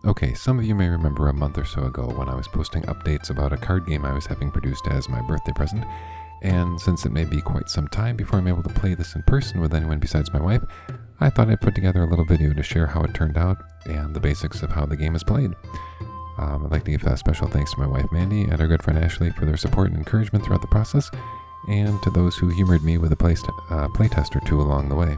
Okay, some of you may remember a month or so ago when I was posting updates about a card game I was having produced as my birthday present, and since it may be quite some time before I'm able to play this in person with anyone besides my wife, I thought I'd put together a little video to share how it turned out and the basics of how the game is played. I'd like to give a special thanks to my wife Mandy and our good friend Ashley for their support and encouragement throughout the process, and to those who humored me with a playtest or two along the way.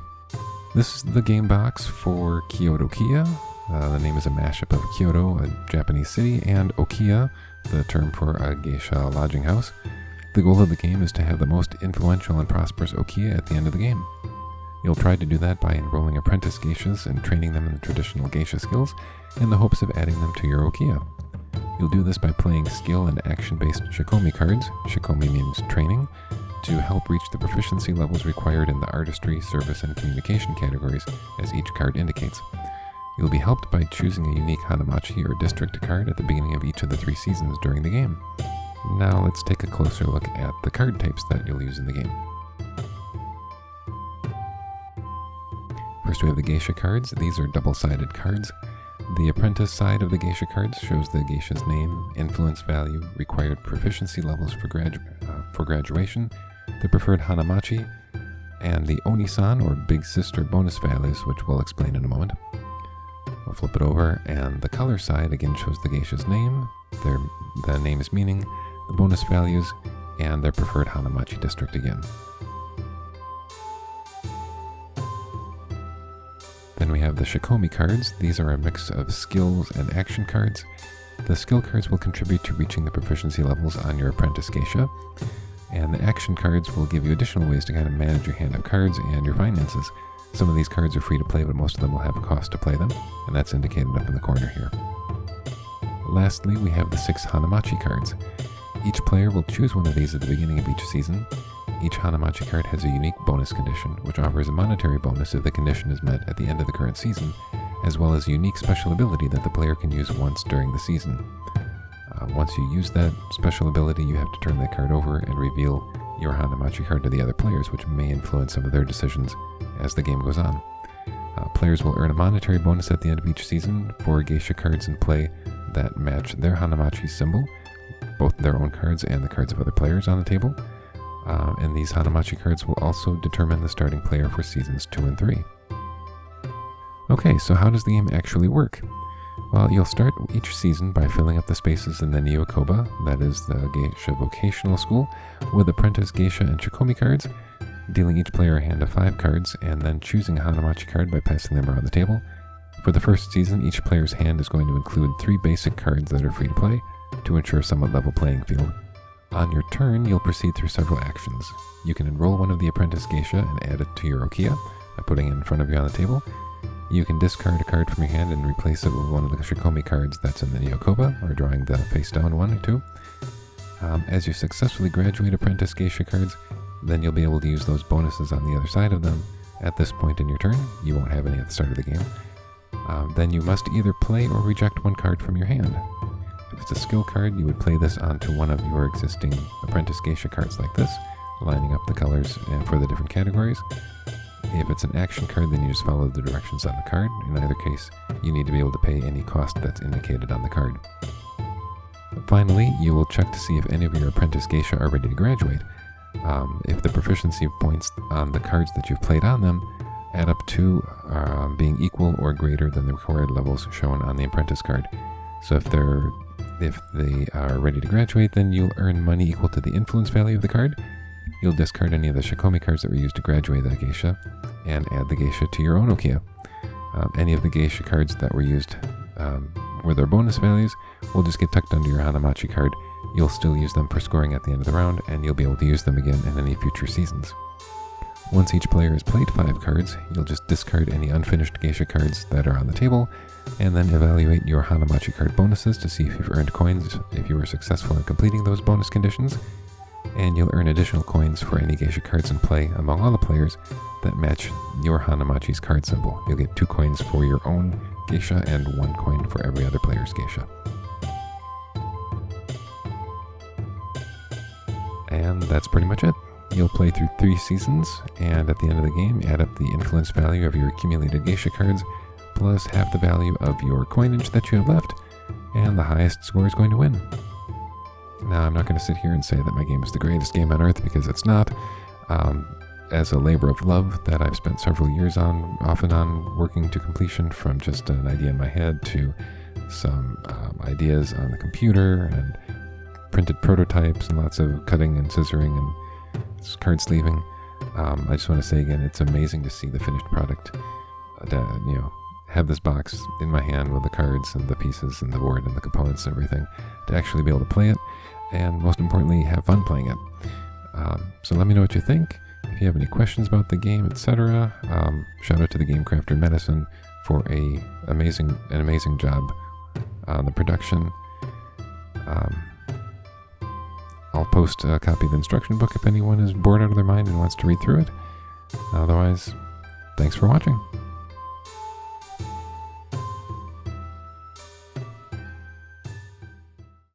This is the game box for KyotOkiya. The name is a mashup of Kyoto, a Japanese city, and Okiya, the term for a geisha lodging house. The goal of the game is to have the most influential and prosperous Okiya at the end of the game. You'll try to do that by enrolling apprentice geishas and training them in the traditional geisha skills in the hopes of adding them to your Okiya. You'll do this by playing skill and action-based shikomi cards, shikomi means training, to help reach the proficiency levels required in the artistry, service, and communication categories, as each card indicates. You'll be helped by choosing a unique Hanamachi or district card at the beginning of each of the 3 seasons during the game. Now let's take a closer look at the card types that you'll use in the game. First we have the Geisha Cards. These are double-sided cards. The apprentice side of the Geisha Cards shows the geisha's name, influence value, required proficiency levels for graduation, the preferred Hanamachi, and the Oni-san or Big Sister bonus values, which we'll explain in a moment. We'll flip it over, and the color side again shows the geisha's name, the name's meaning, the bonus values, and their preferred Hanamachi district again. Then we have the Shikomi cards. These are a mix of skills and action cards. The skill cards will contribute to reaching the proficiency levels on your apprentice geisha, and the action cards will give you additional ways to kind of manage your hand of cards and your finances. Some of these cards are free to play, but most of them will have a cost to play them, and that's indicated up in the corner here. Lastly, we have the 6 Hanamachi cards. Each player will choose one of these at the beginning of each season. Each Hanamachi card has a unique bonus condition, which offers a monetary bonus if the condition is met at the end of the current season, as well as a unique special ability that the player can use once during the season. Once you use that special ability, you have to turn that card over and reveal your Hanamachi card to the other players, which may influence some of their decisions as the game goes on. Players will earn a monetary bonus at the end of each season for geisha cards in play that match their Hanamachi symbol, both their own cards and the cards of other players on the table. And these Hanamachi cards will also determine the starting player for seasons 2 and 3. Okay, so how does the game actually work? Well, you'll start each season by filling up the spaces in the Neo-Koba, that is the Geisha Vocational School, with apprentice geisha and shikomi cards, dealing each player a hand of 5 cards, and then choosing a Hanamachi card by passing them around the table. For the first season, each player's hand is going to include 3 basic cards that are free to play, to ensure a somewhat level playing field. On your turn, you'll proceed through several actions. You can enroll one of the apprentice geisha and add it to your Okiya by putting it in front of you on the table. You can discard a card from your hand and replace it with one of the shikomi cards that's in the Neo-Koba, or drawing the face-down one or 2. As you successfully graduate apprentice geisha cards, then you'll be able to use those bonuses on the other side of them. At this point in your turn, you won't have any at the start of the game. Then you must either play or reject one card from your hand. If it's a skill card, you would play this onto one of your existing apprentice geisha cards like this, lining up the colors for the different categories. If it's an action card, then you just follow the directions on the card. In either case, you need to be able to pay any cost that's indicated on the card. Finally, you will check to see if any of your apprentice geisha are ready to graduate. If the proficiency points on the cards that you've played on them add up to being equal or greater than the required levels shown on the apprentice card. So if they are ready to graduate, then you'll earn money equal to the influence value of the card. You'll discard any of the shikomi cards that were used to graduate that geisha, and add the geisha to your own Okiya. Any of the geisha cards that were used for their bonus values will just get tucked under your Hanamachi card. You'll still use them for scoring at the end of the round, and you'll be able to use them again in any future seasons. Once each player has played 5 cards, you'll just discard any unfinished geisha cards that are on the table, and then evaluate your Hanamachi card bonuses to see if you've earned coins if you were successful in completing those bonus conditions, and you'll earn additional coins for any geisha cards in play among all the players that match your Hanamachi's card symbol. You'll get 2 coins for your own geisha and 1 coin for every other player's geisha. And that's pretty much it. You'll play through 3 seasons, and at the end of the game, add up the influence value of your accumulated geisha cards plus half the value of your coinage that you have left, and the highest score is going to win. Now, I'm not going to sit here and say that my game is the greatest game on earth, because it's not. As a labor of love that I've spent several years on, off and on, working to completion, from just an idea in my head to some ideas on the computer and printed prototypes and lots of cutting and scissoring and card sleeving. I just want to say again, it's amazing to see the finished product. Have this box in my hand with the cards and the pieces and the board and the components and everything, to actually be able to play it, and most importantly, have fun playing it. So let me know what you think. If you have any questions about the game, etc., shout out to the Game Crafter Medicine for an amazing job on the production. I'll post a copy of the instruction book if anyone is bored out of their mind and wants to read through it. Otherwise, thanks for watching.